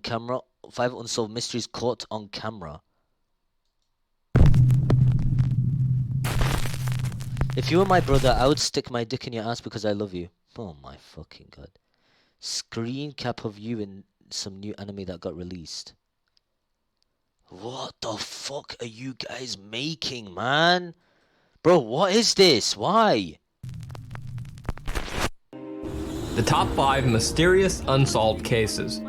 camera. 5 unsolved mysteries caught on camera. If you were my brother, I would stick my dick in your ass because I love you. Oh my fucking god. Screen cap of you in some new anime that got released. What the fuck are you guys making, man? Bro, what is this? Why? The top 5 mysterious unsolved cases.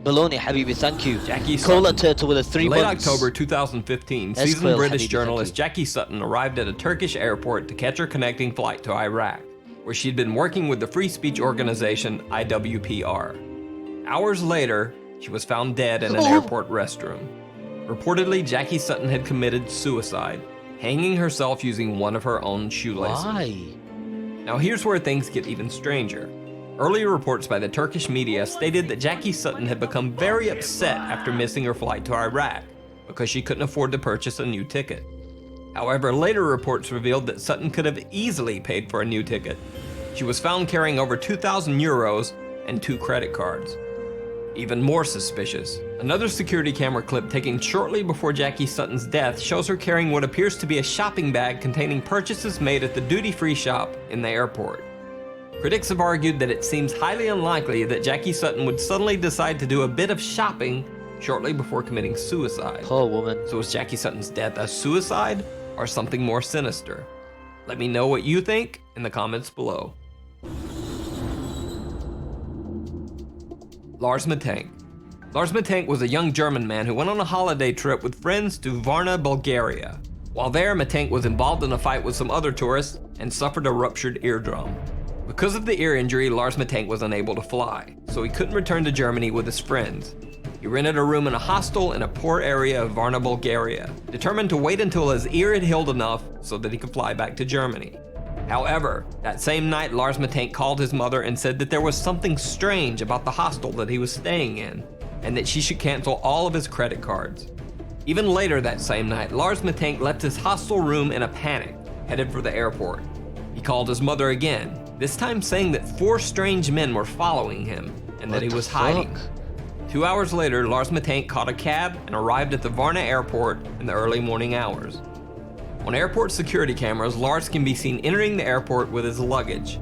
Baloney, Habibi, thank you. Jackie Cola Sutton. Turtle with a 3 In late months. October 2015, Esquil, seasoned British Habibi, journalist thank Jackie Sutton arrived at a Turkish airport to catch her connecting flight to Iraq, where she'd been working with the free speech organization IWPR. Hours later, she was found dead in an airport restroom. Reportedly, Jackie Sutton had committed suicide, hanging herself using one of her own shoelaces. Why? Now here's where things get even stranger. Earlier reports by the Turkish media stated that Jackie Sutton had become very upset after missing her flight to Iraq because she couldn't afford to purchase a new ticket. However, later reports revealed that Sutton could have easily paid for a new ticket. She was found carrying over 2,000 euros and 2 credit cards. Even more suspicious, another security camera clip taken shortly before Jackie Sutton's death shows her carrying what appears to be a shopping bag containing purchases made at the duty-free shop in the airport. Critics have argued that it seems highly unlikely that Jackie Sutton would suddenly decide to do a bit of shopping shortly before committing suicide. Poor woman. So was Jackie Sutton's death a suicide or something more sinister? Let me know what you think in the comments below. Lars Matank. Lars Matank was a young German man who went on a holiday trip with friends to Varna, Bulgaria. While there, Matank was involved in a fight with some other tourists and suffered a ruptured eardrum. Because of the ear injury, Lars Matank was unable to fly, so he couldn't return to Germany with his friends. He rented a room in a hostel in a poor area of Varna, Bulgaria, determined to wait until his ear had healed enough so that he could fly back to Germany. However, that same night, Lars Matank called his mother and said that there was something strange about the hostel that he was staying in, and that she should cancel all of his credit cards. Even later that same night, Lars Matank left his hostel room in a panic, headed for the airport. He called his mother again, this time saying that 4 strange men were following him and that he was hiding. 2 hours later, Lars Matank caught a cab and arrived at the Varna airport in the early morning hours. On airport security cameras, Lars can be seen entering the airport with his luggage.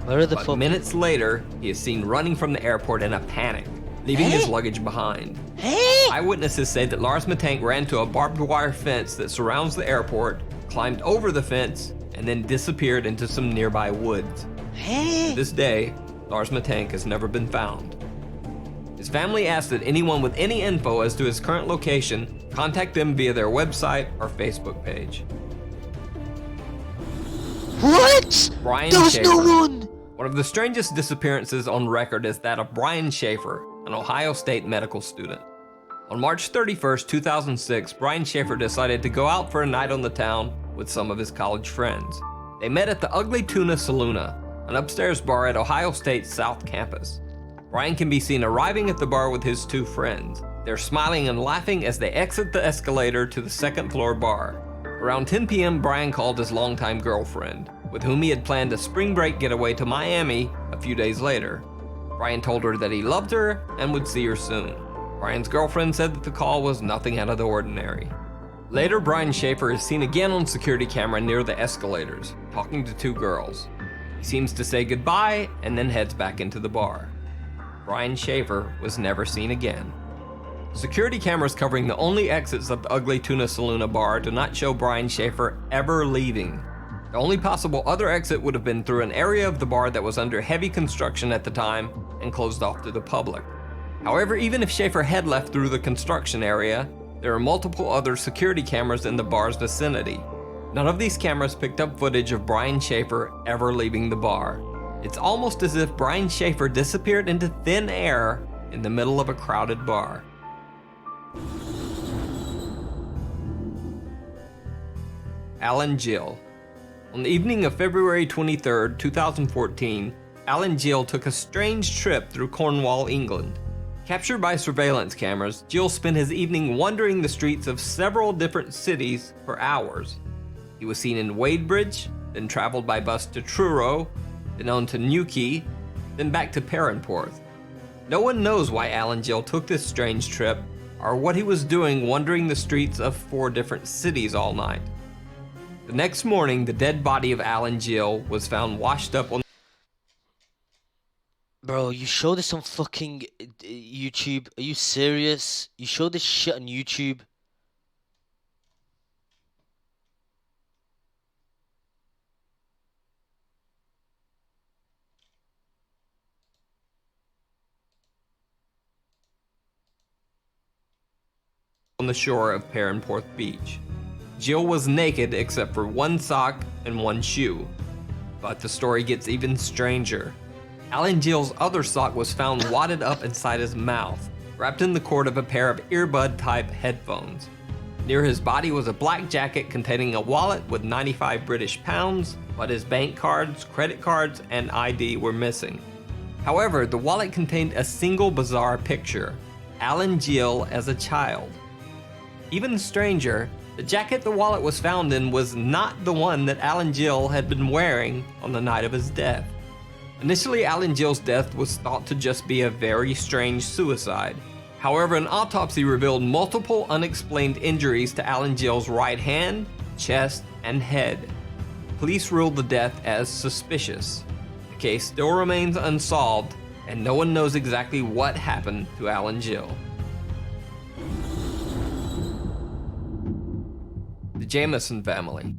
Where are the But minutes later, he is seen running from the airport in a panic, leaving his luggage behind. Eyewitnesses say that Lars Matank ran to a barbed wire fence that surrounds the airport, climbed over the fence, and then disappeared into some nearby woods. To this day, Lars Matank has never been found. His family asked that anyone with any info as to his current location contact them via their website or Facebook page. What? Brian There's Schaefer. no one! One of the strangest disappearances on record is that of Brian Schaefer, an Ohio State medical student. On March 31st, 2006, Brian Schaefer decided to go out for a night on the town with some of his college friends. They met at the Ugly Tuna Saloona, an upstairs bar at Ohio State's South Campus. Brian can be seen arriving at the bar with his 2 friends. They're smiling and laughing as they exit the escalator to the second floor bar. Around 10 p.m., Brian called his longtime girlfriend, with whom he had planned a spring break getaway to Miami a few days later. Brian told her that he loved her and would see her soon. Brian's girlfriend said that the call was nothing out of the ordinary. Later, Brian Schaefer is seen again on security camera near the escalators, talking to 2 girls. He seems to say goodbye and then heads back into the bar. Brian Schaefer was never seen again. Security cameras covering the only exits of the Ugly Tuna Saloona bar do not show Brian Schaefer ever leaving. The only possible other exit would have been through an area of the bar that was under heavy construction at the time and closed off to the public. However, even if Schaefer had left through the construction area, there are multiple other security cameras in the bar's vicinity. None of these cameras picked up footage of Brian Schaefer ever leaving the bar. It's almost as if Brian Schaefer disappeared into thin air in the middle of a crowded bar. Alan Gill. On the evening of February 23, 2014, Alan Gill took a strange trip through Cornwall, England. Captured by surveillance cameras, Gill spent his evening wandering the streets of several different cities for hours. He was seen in Wadebridge, then traveled by bus to Truro, then on to Newquay, then back to Perranporth. No one knows why Alan Gill took this strange trip, or what he was doing wandering the streets of 4 different cities all night. The next morning, the dead body of Alan Gill was found washed up on... Bro, you show this on fucking YouTube? Are you serious? You show this shit on YouTube? on the shore of Perranporth Beach. Gill was naked except for one sock and one shoe. But the story gets even stranger. Alan Gill's other sock was found wadded up inside his mouth, wrapped in the cord of a pair of earbud-type headphones. Near his body was a black jacket containing a wallet with 95 British pounds, but his bank cards, credit cards, and ID were missing. However, the wallet contained a single bizarre picture: Alan Gill as a child. Even stranger, the jacket the wallet was found in was not the one that Alan Gill had been wearing on the night of his death. Initially, Alan Gill's death was thought to just be a very strange suicide. However, an autopsy revealed multiple unexplained injuries to Alan Gill's right hand, chest, and head. Police ruled the death as suspicious. The case still remains unsolved, and no one knows exactly what happened to Alan Gill. The Jamison family.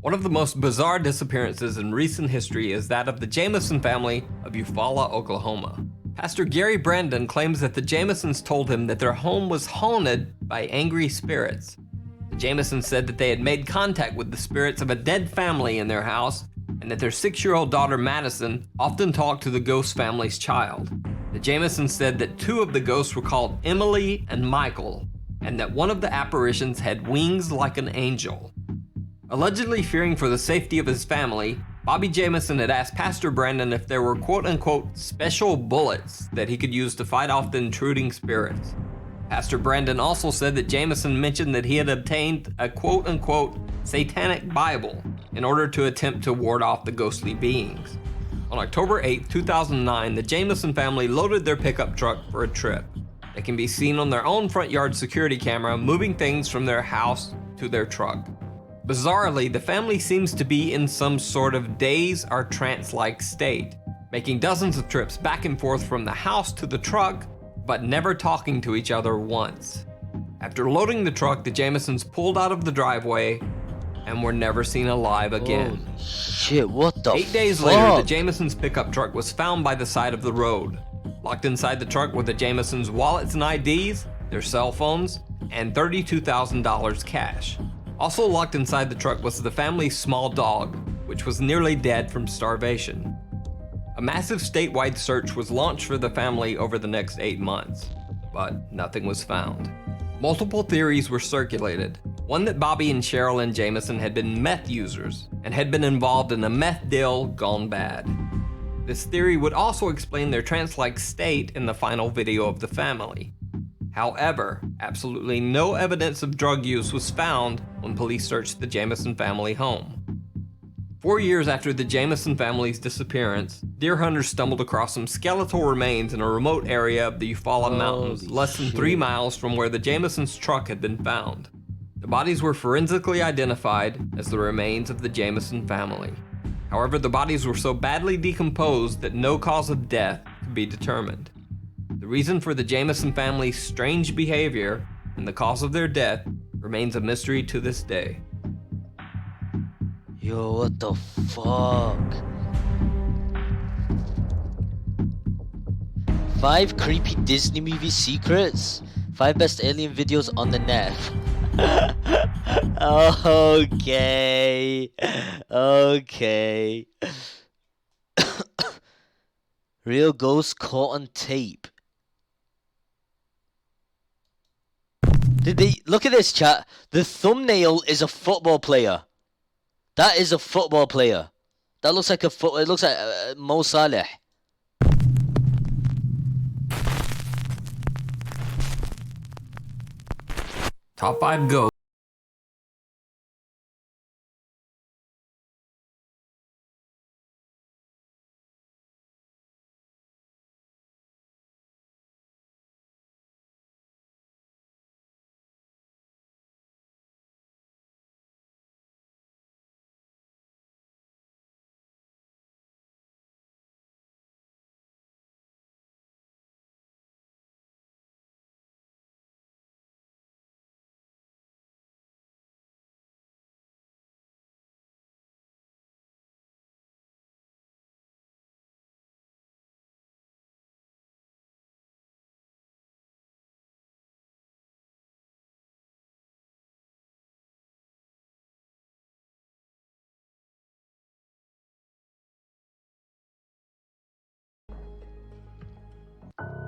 One of the most bizarre disappearances in recent history is that of the Jamison family of Eufaula, Oklahoma. Pastor Gary Brandon claims that the Jamisons told him that their home was haunted by angry spirits. The Jamisons said that they had made contact with the spirits of a dead family in their house, and that their 6-year-old daughter Madison often talked to the ghost family's child. The Jamisons said that 2 of the ghosts were called Emily and Michael, and that one of the apparitions had wings like an angel. Allegedly fearing for the safety of his family, Bobby Jamison had asked Pastor Brandon if there were quote-unquote special bullets that he could use to fight off the intruding spirits. Pastor Brandon also said that Jamison mentioned that he had obtained a quote-unquote satanic Bible in order to attempt to ward off the ghostly beings. On October 8, 2009, the Jamison family loaded their pickup truck for a trip. They can be seen on their own front yard security camera moving things from their house to their truck. Bizarrely, the family seems to be in some sort of daze or trance-like state, making dozens of trips back and forth from the house to the truck, but never talking to each other once. After loading the truck, the Jamisons pulled out of the driveway and were never seen alive again. Holy shit, what the 8 days later, the Jamisons' pickup truck was found by the side of the road. Locked inside the truck were the Jamisons' wallets and IDs, their cell phones, and $32,000 cash. Also locked inside the truck was the family's small dog, which was nearly dead from starvation. A massive statewide search was launched for the family over the next 8 months, but nothing was found. Multiple theories were circulated. One that Bobby and Sherilyn Jamison had been meth users and had been involved in a meth deal gone bad. This theory would also explain their trance-like state in the final video of the family. However, absolutely no evidence of drug use was found when police searched the Jamison family home. 4 years after the Jamison family's disappearance, deer hunters stumbled across some skeletal remains in a remote area of the Eufaula Mountains, less than 3 miles from where the Jamisons' truck had been found. The bodies were forensically identified as the remains of the Jamison family. However, the bodies were so badly decomposed that no cause of death could be determined. The reason for the Jamison family's strange behavior and the cause of their death remains a mystery to this day. Yo, what the fuck? 5 creepy Disney movie secrets? 5 best alien videos on the net. Okay. Okay. Real ghost caught on tape. Did they look at this, chat? The thumbnail is a football player. That is a football player. That looks like a it looks like Mo Saleh. Top 5 ghosts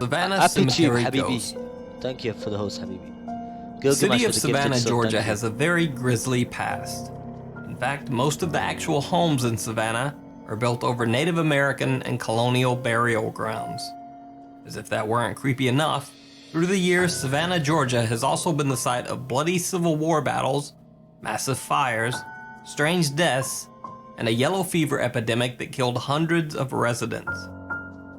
Savannah Happy to you, Cemetery Habibi. Ghost. Thank you for the host, Habibi. The city Gilgamesh of with the Savannah, gifted sub, Georgia thank you. has a very grisly past. In fact, most of the actual homes in Savannah are built over Native American and colonial burial grounds. As if that weren't creepy enough, through the years, Savannah, Georgia has also been the site of bloody Civil War battles, massive fires, strange deaths, and a yellow fever epidemic that killed hundreds of residents.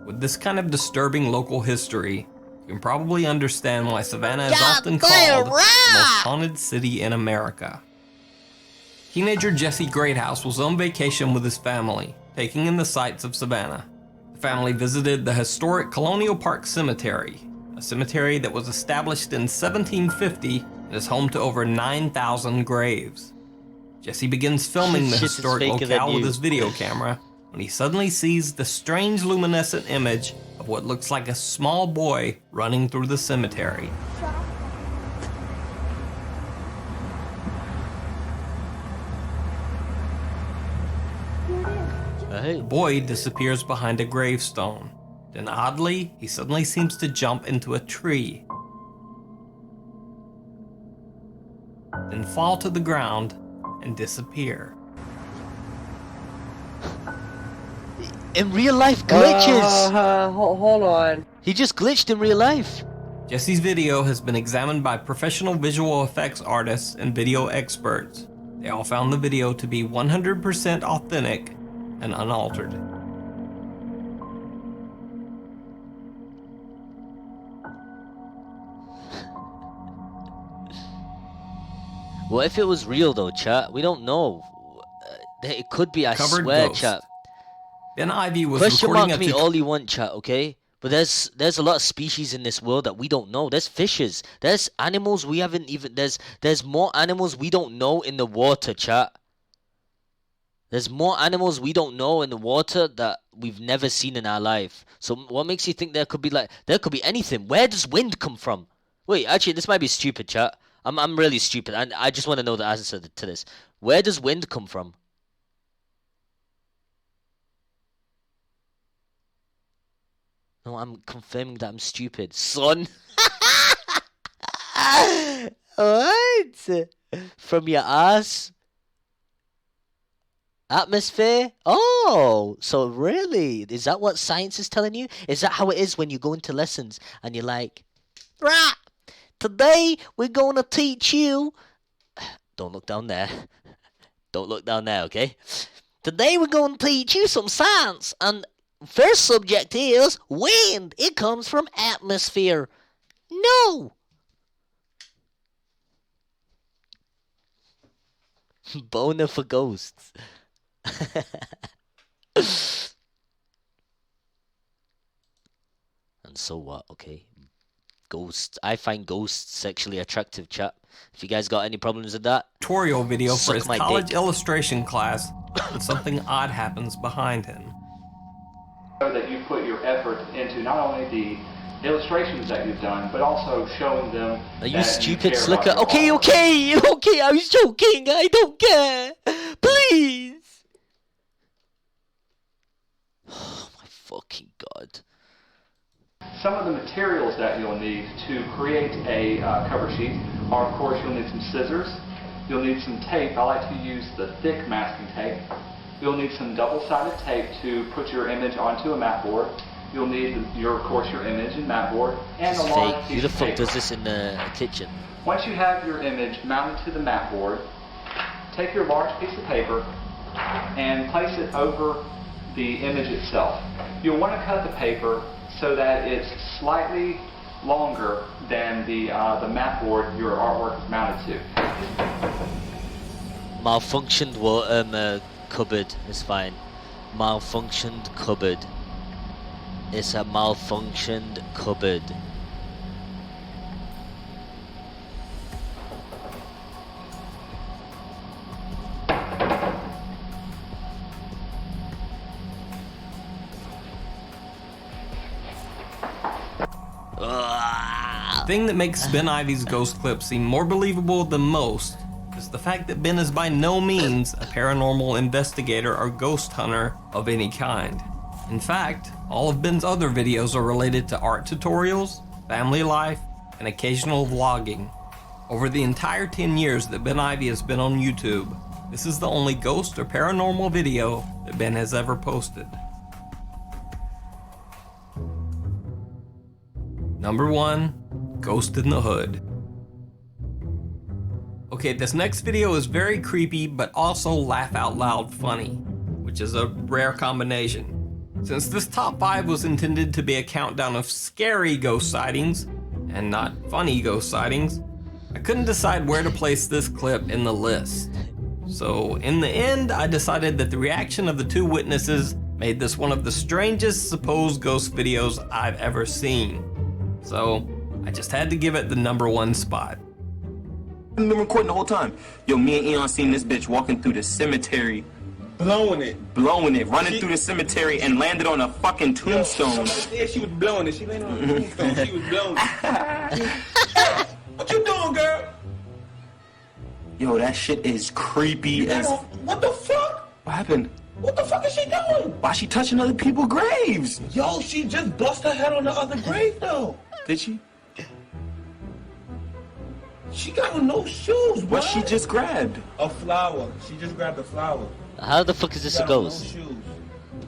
With this kind of disturbing local history, you can probably understand why Savannah is often called the most haunted city in America. Teenager Jesse Greathouse was on vacation with his family, taking in the sights of Savannah. The family visited the historic Colonial Park Cemetery, a cemetery that was established in 1750 and is home to over 9,000 graves. Jesse begins filming the Shit is historic faker than locale with you. his video camera when he suddenly sees the strange luminescent image of what looks like a small boy running through the cemetery. Hey. The boy disappears behind a gravestone. Then oddly, he suddenly seems to jump into a tree. Then fall to the ground and disappear. In real life glitches! Hold on. He just glitched in real life. Jesse's video has been examined by professional visual effects artists and video experts. They all found the video to be 100% authentic and unaltered. What if it was real though, chat? We don't know. It could be, I Covered swear, ghost. chat. Ben Ivy was Question recording mark a me all you want, chat, okay? But there's a lot of species in this world that we don't know. There's fishes. There's animals we haven't even... There's more animals we don't know in the water, chat. There's more animals we don't know in the water that we've never seen in our life. So what makes you think there could be anything? Where does wind come from? Wait, actually, this might be stupid, chat. I'm really stupid. And I just want to know the answer to this. Where does wind come from? No, I'm confirming that I'm stupid. Son! What? From your ass? Atmosphere? Oh, so really? Is that what science is telling you? Is that how it is when you go into lessons and you're like, right, today we're going to teach you... Don't look down there. Don't look down there, okay? Today we're going to teach you some science, and first subject is wind. It comes from atmosphere. No. Boner for ghosts. And so what? Okay. Ghosts. I find ghosts sexually attractive, chat. If you guys got any problems with that, Tutorial video for suck his my college dick. illustration class, and something odd happens behind him. That you put your effort into not only the illustrations that you've done, but also showing them. Are you that stupid, care about Sliker? your Okay, artwork. okay, I was joking. I don't care. Please. Oh my fucking god. Some of the materials that you'll need to create a cover sheet are, of course, you'll need some scissors. You'll need some tape. I like to use the thick masking tape. You'll need some double-sided tape to put your image onto a mat board. You'll need, of course, your image and mat board, and a It's large fake. piece Who the of fuck paper. does this in the kitchen? Once you have your image mounted to the mat board, take your large piece of paper and place it over the image itself. You'll want to cut the paper so that it's slightly longer than the mat board your artwork is mounted to. Malfunctioned cupboard. It's fine. Malfunctioned cupboard. It's a malfunctioned cupboard. The thing that makes Ben Ivy's ghost clip seem more believable than most is the fact that Ben is by no means a paranormal investigator or ghost hunter of any kind. In fact, all of Ben's other videos are related to art tutorials, family life, and occasional vlogging. Over the entire 10 years that Ben Ivy has been on YouTube, this is the only ghost or paranormal video that Ben has ever posted. Number 1, Ghost in the Hood. Okay, this next video is very creepy but also laugh out loud funny, which is a rare combination. Since this top 5 was intended to be a countdown of scary ghost sightings and not funny ghost sightings, I couldn't decide where to place this clip in the list. So in the end, I decided that the reaction of the 2 witnesses made this one of the strangest supposed ghost videos I've ever seen. So I just had to give it the number 1 spot. I've been recording the whole time. Yo, me and Eon seen this bitch walking through the cemetery. Blowing it, running through the cemetery and landed on a fucking tombstone. Yeah, she was blowing it. She landed on a tombstone. She was blowing it. What you doing, girl? Yo, that shit is creepy as... What the fuck? What happened? What the fuck is she doing? Why she touching other people's graves? Yo, she just bust her head on the other grave, though. Did she? She got on no shoes, bro. What she just grabbed? A flower. She just grabbed a flower. How the fuck is this a ghost? No shoes.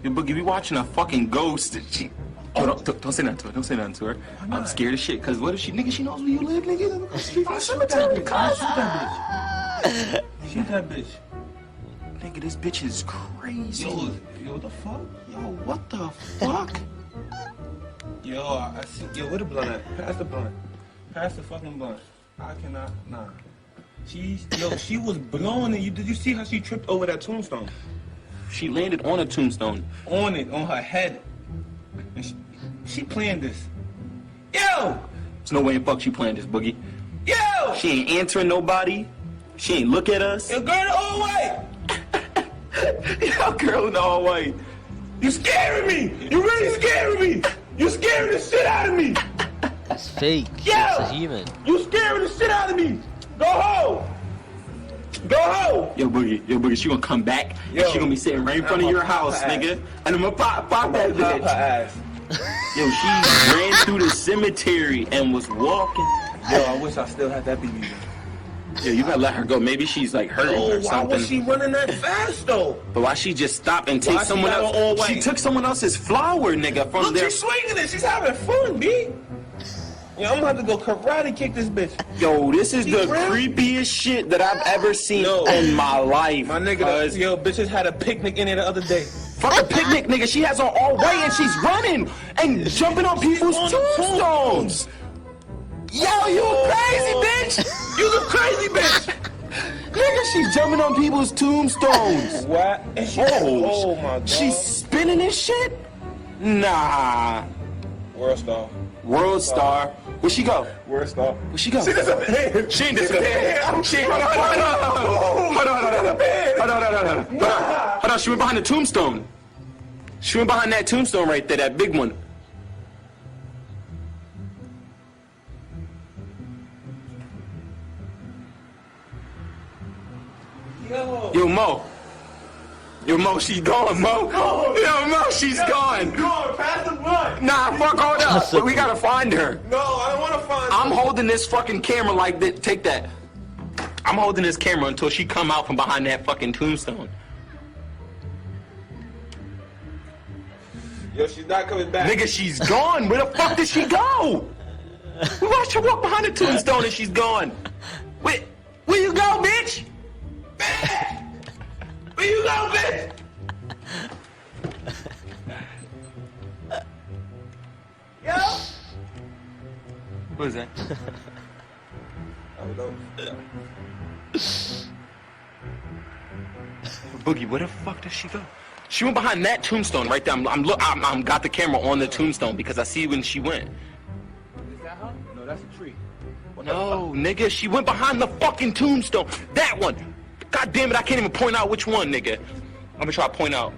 Yo, Boogie, we watching a fucking ghost. She... Yo, don't say nothing to her. Don't say nothing to her. I'm scared as shit. Cause what if she, nigga, she knows where you live, nigga? Shoot that bitch. Shoot that bitch. Nigga, this bitch is crazy. Yo, what the fuck? Yo, what the fuck? Yo, I see. Yo, where the blunt at? Pass the blunt. Pass the fucking blunt. I cannot. Nah. She was blowing it. Did you see how she tripped over that tombstone? She landed on a tombstone. On her head. And she planned this. Yo! There's no way in fuck she planned this, Boogie. Yo! She ain't answering nobody. She ain't look at us. Yo, girl, the whole way! Yo, girl in the hallway. You scaring me! You really scaring me! You scaring the shit out of me! It's fake. Yo! It's a human. You scaring the shit out of me! Go home! Go home! Yo, Boogie, she gonna come back Yo. and she gonna be sitting right in front of your house, nigga. And I'm gonna pop that Pop her bitch. ass. Yo, she ran through the cemetery and was walking. Yo, I wish I still had that BB. Yo, you gotta let her go. Maybe she's like hurting Oh, or why something. was she running that fast though? But why she just stop and take Why she someone got else? on all She white? took someone else's flower, nigga, from Look, there. she's swinging it. She's having fun, B. Yo, I'm gonna have to go karate kick this bitch. Yo, this is She the ran? creepiest shit that I've ever seen No. in my life. My nigga, cuz. yo, bitches had a picnic in there the other day. Fuck a picnic, nigga. She has on all white and she's running and jumping on people's on the tombstones. Yo, you a crazy bitch. You the crazy bitch. Nigga, she's jumping on people's tombstones. What? And she, Oh, my god. she's spinning this shit? Nah. World star. World star. Where'd she go? World star. Where'd she go? She disappeared. She ain't disappeared. She ain't. Hold on. She went behind the tombstone. She went behind that tombstone right there, that big one. Yo, Mo. Yo, Mo, she's gone, Mo. Yo, Mo, she's gone. Gone. Pass the blunt. Nah, fuck all that. We gotta find her. No, I don't want to find I'm holding this fucking camera like that. Take that. I'm holding this camera until she come out from behind that fucking tombstone. Yo, she's not coming back. Nigga, she's gone. Where the fuck did she go? We watched her walk behind the tombstone and she's gone. Where you go, bitch? Where you go, bitch? Yo. What is that? I don't know. Boogie, where the fuck did she go? She went behind that tombstone right there. I'm got the camera on the tombstone because I see when she went. Is that her? No, that's a tree. No, nigga, she went behind the fucking tombstone. That one. God damn it, I can't even point out which one, nigga. I'm gonna try to point out.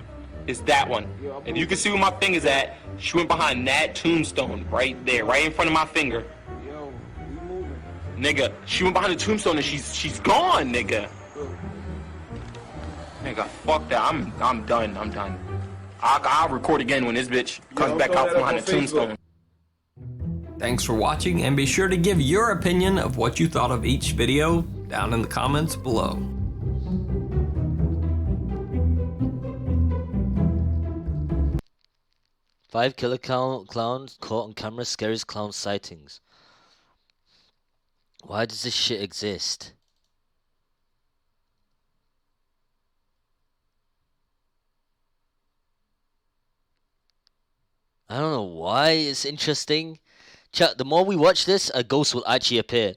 It's that one. If you can see where my finger's at, she went behind that tombstone right there, right in front of my finger. Yo, we moving. Nigga, she went behind the tombstone and she's gone, nigga. Nigga, fuck that. I'm done. I'll record again when this bitch comes back out from behind the tombstone. Thanks for watching, and be sure to give your opinion of what you thought of each video down in the comments below. Five killer clowns caught on camera, scariest clown sightings. Why does this shit exist? I don't know why it's interesting. Chat, the more we watch this, a ghost will actually appear.